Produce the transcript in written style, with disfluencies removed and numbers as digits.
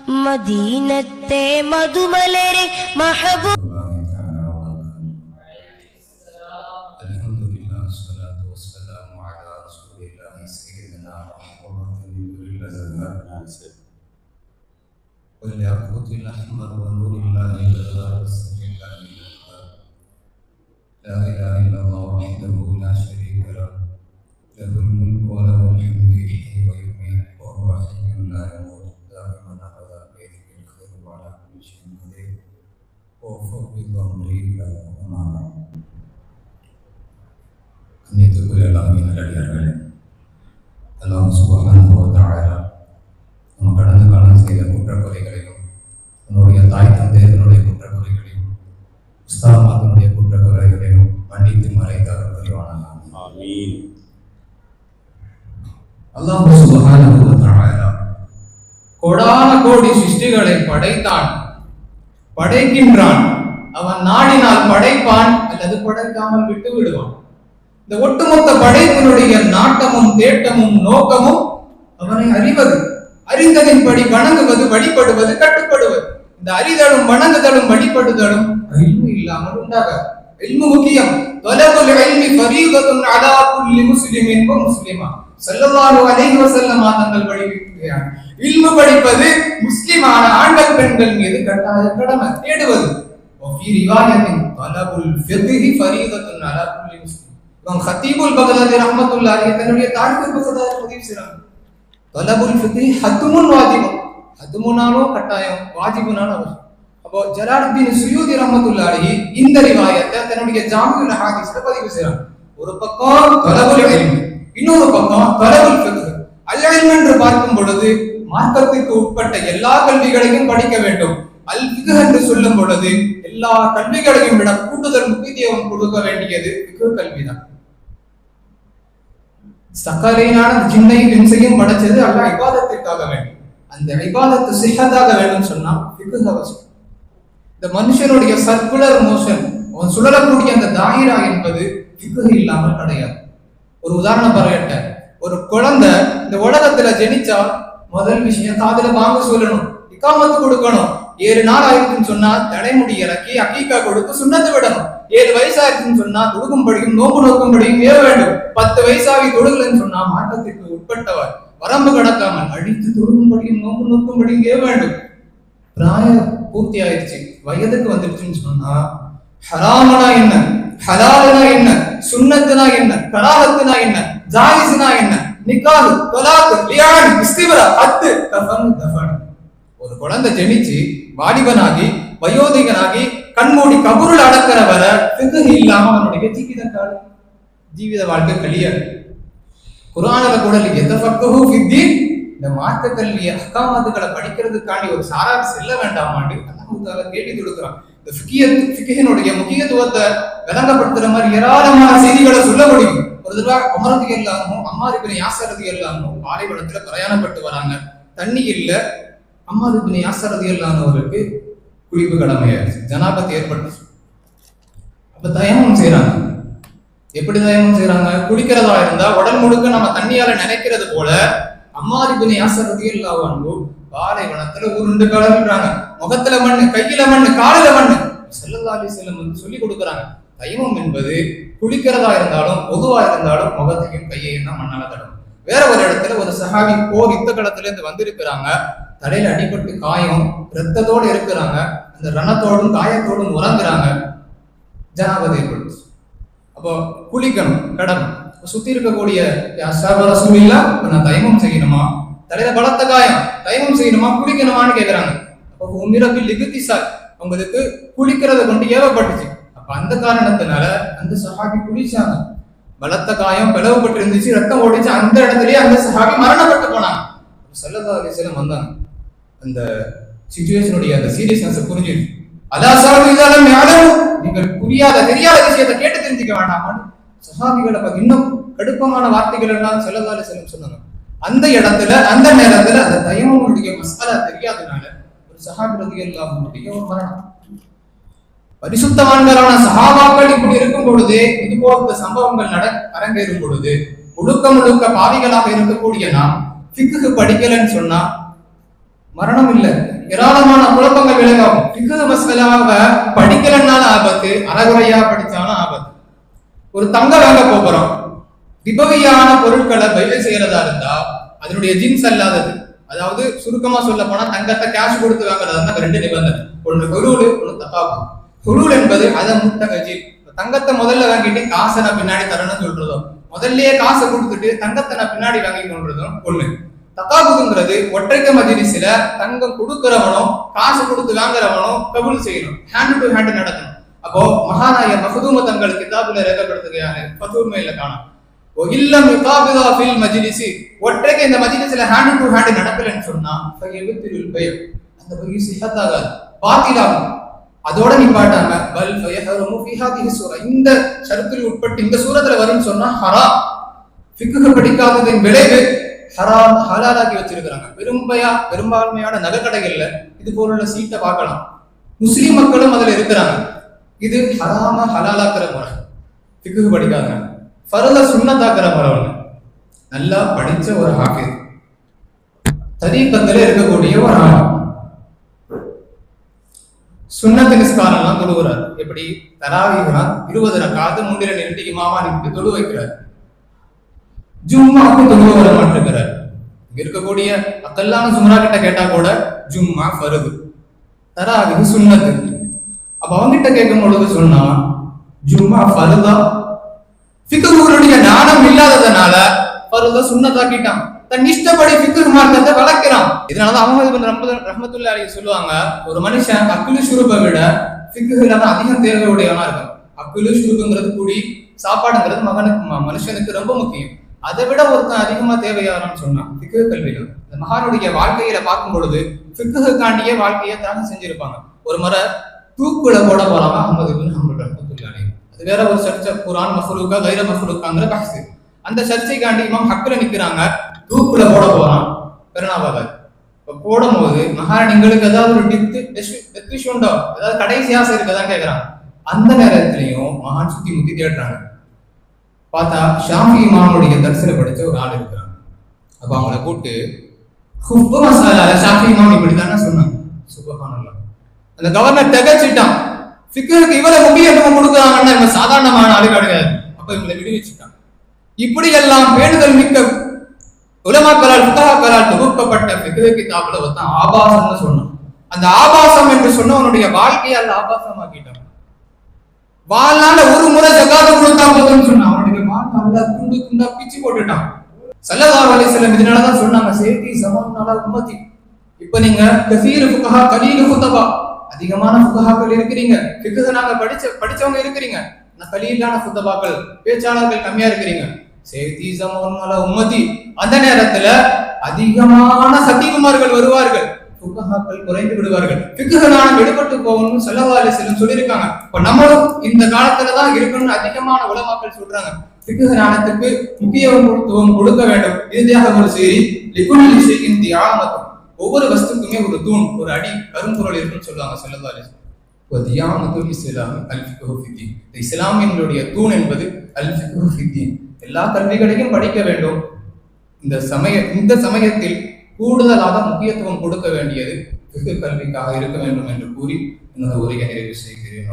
മദീനത്തെ മധുമലരെ മഹബൂ والياقوت الأحمر ونور الله الجبار والسميع العليم لا إله إلا الله وحده لا شريك له له الملك وله الحمد يحيي ويميت وهو حي لا يموت دائما أبدا بيده الخير وعلى كل شيء قدير وفوق أمري إلى أمامه கண்ணியத்துக்குரிய எல்லாமே நல்லடியார்களே, அல்லாஹ் சுப்ஹானஹு வ தஆலா நம்ம கடந்த காலம் செய்த குற்றக்குறைகளையும், உன்னுடைய தாய் தந்தையர்களுடைய குற்றக்குறைகளையும், உஸ்தாமார்களுடைய குற்றக்குறைகளையும் மன்னித்து மறைத்தார் புரிவானாக. ஆமீன். அல்லாஹ் சுப்ஹானஹு வ தஆலா கோடான கோடி சிருஷ்டிகளை படைத்தான், படைக்கின்றான். அவன் நாடினால் படைப்பான் அல்லது படைக்காமல் விட்டு விடுவான். இந்த ஒட்டுமொத்த படைப்பினுடைய நாட்டமும் தேட்டமும் நோக்கமும் அவனை அறிவது, அறிந்ததின்படி வணங்குவது, வழிபடுவது, கட்டுப்படுவது. இந்த அறிதலும் வணங்குதலும் வழிபடுதலும் இல்மு இல்லாமல் உண்டாகாது. இல்மு முக்கியம். தொலபுல் இல்மி ஃபரீதத்துன் அலா குல்லி முஸ்லிமின் வ முஸ்லிமா ஸல்லல்லாஹு அலைஹி வஸல்லம் தங்கள் வழிவிக்கிறார். இல்மு படிப்பது முஸ்லிமான ஆண்கள் பெண்கள் மீது கட்டாய கடமை. தேடுவது வஃபி ரிவாயத்தின் தொலபுல் ஃபிக்ஹி ஃபரீதத்துன் அலா குல்லி முஸ்லிம். கத்தீபுல் பகதாதி ரஹ்மத்துல்லாஹி தன்னுடைய தாரிஃபுல் பகதாதி பதிவு செய்றாங்க. தொலபுல் ஃபிக்ஹி ஹத்முன் வாஜிபுன். ஹத்முனாலோ கட்டாயம், வாஜிபுனாலோ அவசியம். அப்போ ஜலாலுத்தீன் சுயூதி ரஹ்மத்துல்லாஹி இந்த ரிவாயத்தை தன்னுடைய ஜாமிஉல் ஹதீஸ்ல பதிவு செய்றாங்க. ஒரு பக்கம் தொலபுல் இல்ம், இன்னொரு பக்கம் தொலபுல் ஃபிக்ஹ். அல் இல்ம் என்று பார்க்கும் பொழுது மார்க்கத்திற்கு உட்பட்ட எல்லா கல்விகளையும் படிக்க வேண்டும். அல் ஃபிக்ஹ் என்று சொல்லும் பொழுது எல்லா கல்விகளையும் விட கூடுதல் முக்கியத்துவம் கொடுக்க வேண்டியது ஃபிக்ஹ் கல்விதான். சக்கரையான ஜின்னையும் இன்சையும் படைச்சது அல்லாஹ் இபாதத்திற்காக வேண்டும். அந்த இபாதத்து சிஹத்தாக வேண்டும் சொன்னா ஃபிக்ஹ் அவசியம். இந்த மனுஷனுடைய சர்க்குலர் மோஷன், அவன் சுழலக்கூடிய அந்த தாயிரா என்பது ஃபிக்ஹ் இல்லாமல் கிடையாது. ஒரு உதாரணம் பரவட்ட, ஒரு குழந்தை இந்த உலகத்துல ஜெனிச்சா முதல் விஷயம் காதுல வாங்க சொல்லணும், இகாமத்து கொடுக்கணும். 7 நாள் ஆயிருக்குன்னு சொன்னா தலைமுடி இறக்கி அக்கீக்கா கொடுத்து சுண்ணத்து விடணும். 7 வயசாயிருக்குன்னு சொன்னா தொழுகும்படியும் நோம்பு நோக்கும்படியும் ஏற வேண்டும். 10 வயசாகி தொழுகலன்னு சொன்னா மாற்றத்திற்கு உட்பட்டவர், வரம்பு கடக்காமல் அடித்து தொழுகும்படியும் நோம்பு நோக்கும்படியும் ஏற வேண்டும். பிராயம் பூர்த்தி ஆயிடுச்சு, வயதுக்கு வந்துடுச்சுன்னு சொன்னா ஹராமனா என்ன, ஹலாலுனா என்ன, சுன்னத்துனா என்ன, கராஹத்துனா என்ன, ஜாயிஸ்னா என்ன, நிக்காஹ், தொலாக், லியான், இஸ்திப்ரா, ஹத், கஃபன், தஃபன். ஒரு குழந்தை ஜெனிச்சு வாலிபனாகி வயோதிகனாகி கண்மூடி கபருள் அடக்கிற வர ஃபிக்ஹ் இல்லாம அவனுடைய ஜீவித வாழ்க்கை கழியாது. குர்ஆன்ல கூட யதஃபக்கஹு ஃபித்தீன், இந்த மார்க்க கல்வி அஹ்காமத்துகளை படிக்கிறதுக்காண்டி ஒரு சாரார் செல்ல வேண்டாமான்னு அல்லாஹ் தஆலா கேள்வி கொடுக்கிறான். இந்த ஃபிக்ஹினுடைய முக்கியத்துவத்தை விளங்கப்படுத்துற மாதிரி ஏராளமான செய்திகளை சொல்ல முடியும். ஒரு தடவை உமர் ரலியல்லாஹு அன்ஹு, அம்மார் இப்னு யாஸர் ரலியல்லாஹு அன்ஹு பாலைவனத்துல பிரயாணப்பட்டு வராங்க. தண்ணி இல்ல. அம்மார் இப்னு யாஸர் ரலியல்லாஹு அன்ஹு அவருக்கு குளிப்பு கடமையாயிருச்சு, ஜனாபத் ஏற்பட்டுச்சு. அப்ப தயமம் செய்யறாங்க. எப்படி தயமம் செய்யறாங்க? குளிக்கிறதா இருந்தா உடல் முழுக்க நம்ம தண்ணியால நினைக்கிறது போல அம்மார் இப்னு யாஸர் ரலியல்லாஹு அன்ஹு பாலைவனத்துல உருண்டு கலர்றாங்க. முகத்துல மண்ணு, கையில மண்ணு, காலில மண்ணு. ஸல்லல்லாஹு அலைஹி வஸல்லம் வந்து சொல்லி கொடுக்குறாங்க, தயமம் என்பது குளிக்கிறதா இருந்தாலும் பொதுவா இருந்தாலும் முகத்தையும் கையையும் தான் மண்ணால தடவும். வேற ஒரு இடத்துல ஒரு சஹாபி போர் யுத்த களத்துல இருந்து வந்திருக்கிறாங்க. தலையில அடிபட்டு காயம், ரத்தத்தோடு இருக்கிறாங்க. அந்த ரணத்தோடும் காயத்தோடும் உறங்குறாங்க. ஜனாபத் ஏற்படுச்சு. அப்போ குளிக்கணும், கடமை. சுத்தி இருக்கக்கூடிய நான் தயமம் செய்யணுமா, தலையில பலத்த காயம், தயமம் செய்யணுமா, குளிக்கணுமான்னு கேட்கிறாங்க. அப்போ உமிரபில் லிகுத்திசார், உங்களுக்கு குளிக்கிறத கொண்டு ஏவப்பட்டுச்சு. அப்ப அந்த காரணத்தினால அந்த சஹாபி குளிச்சாங்க. பலத்த காயம், பிளவுபட்டு இருந்துச்சு, ரத்தம் ஓடிச்சு. அந்த இடத்துலயே அந்த சஹாபி மரணப்பட்டு போனாங்க. ஸல்லல்லாஹு அலைஹி வஸல்லம் வந்தாங்க. அந்த சிச்சுவேஷனுடைய அந்த சீரியஸ்னஸ் புரிஞ்சிருச்சு. நீங்கள் புரியாத தெரியாத விஷயத்தை கேட்டு தெரிஞ்சுக்க வேண்டாமான்னு சஹாபிகளை பத்தி இன்னும் கடுப்பமான வார்த்தைகள் எல்லாம் ஸல்லல்லாஹு அலைஹி வஸல்லம் சொன்னாங்க. அந்த இடத்துல அந்த நேரத்துல அந்த தயமமுடைய மசாலா தெரியாதனால ஒரு சஹாபி ரலியல்லாஹு அன்ஹுடைய ஒரு மரணம். பரிசுத்தவான்களான சஹாபாக்கள் இப்படி இருக்கும் பொழுது, இது போன்ற சம்பவங்கள் அரங்கேறும் பொழுது முழுக்க முழுக்க பாவிகளாக இருக்கக்கூடிய நாம் ஃபிக்ஹ் படிக்கலன்னு சொன்னா மரணம் இல்லை, ஏராளமான குழப்பங்கள் விலகாகும். ஃபிக்ஹ் மஸ்அலாவை படிக்கலன்னால ஆபத்து, அறகுறையா படிச்சாலும் ஆபத்து. ஒரு தங்க வாங்க போறோம், ரிபவியான பொருட்களை பயிர் செய்யறதா இருந்தா அதனுடைய ஜின்ஸ் அல்லாதது, அதாவது சுருக்கமா சொல்ல போனா தங்கத்தை கேஷ் கொடுத்து வாங்குறதா இருந்தா ரெண்டு நிபந்தனை, ஒன்று ஹுலூல், ஒன்று தகாபு. ஹுலூல் என்பது அதை முத்தகஜில், தங்கத்தை முதல்ல வாங்கிட்டு காசை நான் பின்னாடி தரணும்னு சொல்றதும், முதல்லயே காசை கொடுத்துட்டு தங்கத்தை நான் பின்னாடி வாங்கி கொள்றதும் ஒண்ணு. தகாபுங்கிறது ஒற்றைக்க மஜ்லிஸ்ல தங்கம் கொடுக்கிறவனும் காசு கொடுத்து வாங்குறவனும் கபூல் செய்யணும், ஹேண்ட் டு ஹேண்ட் நடக்கணும். அப்போ மகாநாய மஹதூம தங்கள் கிதாபுல ரேகப்படுத்துகிறாரு, ஃபதூல் மேல காணோம். இல்லம் யுகாபிதா ஃபில் மஜ்லிஸி, ஒற்றைக்கு இந்த மஜ்லிஸ்ல ஹேண்ட் டு ஹேண்ட் நடக்கலன்னு சொன்னா ஃபயபித்துல் பை', அந்த பை சிஹத்தாகாது, பாத்திலாகும். அதோட நிப்பாட்டாங்க பல் ஃபயஹருமு ஃபீ ஹாதிஹி சூரா, இந்த ஷரத்தில் உட்பட்டு இந்த சூரத்துல வரும்னு சொன்னா ஹராம். ஃபிக்ஹ் படிக்காததின் விளைவு ஹராம் ஹலாலாக்கி வச்சிருக்கிறாங்க. பெரும்பான்மையான நகைக்கடைகள்ல இது போல சீட்டை பார்க்கலாம். முஸ்லிம் மக்களும் அதுல இருக்கிறாங்க. இது ஹராம ஹலாலாக்குற முறை. ஃபிக்ஹ் படிக்காதங்க, ஃபர்த சுன்னத்தாக்குற முறை ஒண்ணு. நல்லா படிச்ச ஒரு ஹாஃபிஸ், தரீக்கத்துல இருக்கக்கூடிய ஒரு ஆள், சுன்னத்து நிஸ்காரம்லாம் தொழுகிறார். எப்படி தராவீஹ்லாம் 20 ரக்காத்து 3 நின்று இமாமா நின்று தொழு வைக்கிறார். ஜும்மாவுக்கு தொழுவ வர மாட்டிருக்கிறார். இங்க இருக்கக்கூடிய மக்கள்லாம் சும்ரா கிட்ட கேட்டா கூட ஜும்மா ஃபர்து, தராவீஹ் சுன்னத்து. அப்ப அவங்கிட்ட கேட்கும் பொழுது சொன்னா ஜும்மா ஃபர்தா, ஃபிக்ஹுடைய ஞானம் இல்லாததுனால ஃபர்த சுன்னத்தாக்கிட்டான், தன் இஷ்டப்படி ஃபிக்ஹ் மார்க்கத்தை வளர்க்கிறான். இதனாலதான் அஹ்மத் இப்னு ரஹ்மத்துல்லாஹி அலைஹி சொல்லுவாங்க, ஒரு மனுஷன் அக்குலு ஷுருபை விட ஃபிக்ஹ்ல தான் அதிகம் தேர்வு உடையவனா இருக்கும். அக்குலு ஷுருபுங்கிறது கூடி சாப்பாடுங்கிறது மனுஷனுக்கு ரொம்ப முக்கியம். அதை விட ஒருத்தன் அதிகமா தேவையாரான்னு சொன்னா ஃபிக்ஹ் கல்விகள். இந்த மகானுடைய வாழ்க்கையில பார்க்கும் பொழுது ஃபிக்ஹுக்காண்டியே வாழ்க்கையை தியாகம் செஞ்சிருப்பாங்க. ஒரு முறை தூக்குல போட போறாங்க அஹ்மத் இப்னு ஹம்பல் ரஹ்மத்துல்லாஹி அலைஹி. அது வேற ஒரு சர்ச்சை, குர்ஆன் மஃப்லூகா கைர மஃப்லூகாங்கிற பஹ்ஸ். அந்த சர்ச்சைக்காண்டி இமாம் ஹக்குல நிக்கிறாங்க, தூக்குல போட போறான் பெருநாபாக. இப்ப போடும் போது மகான் எங்களுக்கு ஏதாவது ஒரு டெத் இஷ்யூ உண்டோ, ஏதாவது கடைசி ஆசை இருக்கதான் கேட்கறாங்க. அந்த நேரத்திலையும் மகான் சுத்தி முத்தி தேடுறாங்க. பார்த்தா ஷாஃபி இமாமுடைய தரிசன படிச்ச ஒரு ஆள் இருக்கிறாங்க. அப்ப அவங்கள கூப்பிட்டு ஹுஃப் மசாலால ஷாஃபி இமாம் இப்படித்தானே சொன்னாங்க. சுப்ஹானல்லாஹ், அந்த கவர்னர் திகச்சிட்டான். ஃபிக்ஹுக்கு இவ்வளவு முக்கியத்துவம் கொடுக்குறாங்கன்னா இவங்க சாதாரணமான ஆளு கிடையாது. அப்ப இவங்களை விடுவிச்சுட்டான். இப்படி எல்லாம் பேணுதல் மிக்க உலமாக்களால் ஃபுகஹாக்களால் தொகுக்கப்பட்ட ஃபிக்ஹ் கிதாபுல ஒருத்தன் ஆபாசம்னு சொன்னான். அந்த ஆபாசம் என்று சொன்னவனுடைய வாழ்க்கையால் ஆபாசமாக்கிட்டான். வாழ்நாள ஒரு முறை ஜகாத் கொடுத்தா போதும்னு சொன்னான். அவனுடைய வாழ்நாள துண்டு துண்டா பிச்சு போட்டுட்டான். ஸல்லல்லாஹு அலைஹி வஸல்லம் இதனாலதான் சொன்னாங்க, சேதி ஸமான்னால உம்மதி. இப்ப நீங்க கஸீர் ஃபுகஹா கலீல் ஃபுதபா, அதிகமான ஃபுகஹாக்கள் இருக்கிறீங்க, ஃபிக்ஹ் நாங்க படிச்சவங்க இருக்கிறீங்க, கலீலான ஃபுதபாக்கள் பேச்சாளர்கள் கம்மியா இருக்கிறீங்க. சேதி ஸமான்னால உம்மதி, அந்த நேரத்துல அதிகமான ஹதீபுமார்கள் வருவார்கள், ஃபுகஹாக்கள் குறைந்து விடுவார்கள், ஃபிக்ஹ் ஞானம் எடுபட்டு போகணும்னு ஸல்லல்லாஹு அலைஹி வஸல்லம் சொல்லியிருக்காங்க. இப்ப நம்மளும் இந்த காலத்துலதான் இருக்கணும்னு அதிகமான உலமாக்கள் சொல்றாங்க. ஃபிக்ஹ் ஞானத்துக்கு முக்கியத்துவம் கொடுக்க வேண்டும். இறுதியாக ஒரு செய்தி, லிகுல்லி ஷைஇன் தியாமத்துன், ஒவ்வொரு வஸ்துக்குமே ஒரு தூண், ஒரு அடி கரும்பொருள் இருக்குன்னு சொல்லுவாங்க ஸல்லல்லாஹு அலைஹி வஸல்லம். தியாமத்துல் இஸ்லாம் அல் ஃபிக்ஹு ஃபித்தீன், இஸ்லாமினுடைய தூண் என்பது அல் ஃபிக்ஹு ஃபித்தீன். எல்லா கல்விகளையும் படிக்க வேண்டும். இந்த சமயத்தில் கூடுதலாக முக்கியத்துவம் கொடுக்க வேண்டியது ஃபிக்ஹ் கல்விக்காக இருக்க வேண்டும் என்று கூறி எனது உரையை நிறைவு செய்கிறேன்.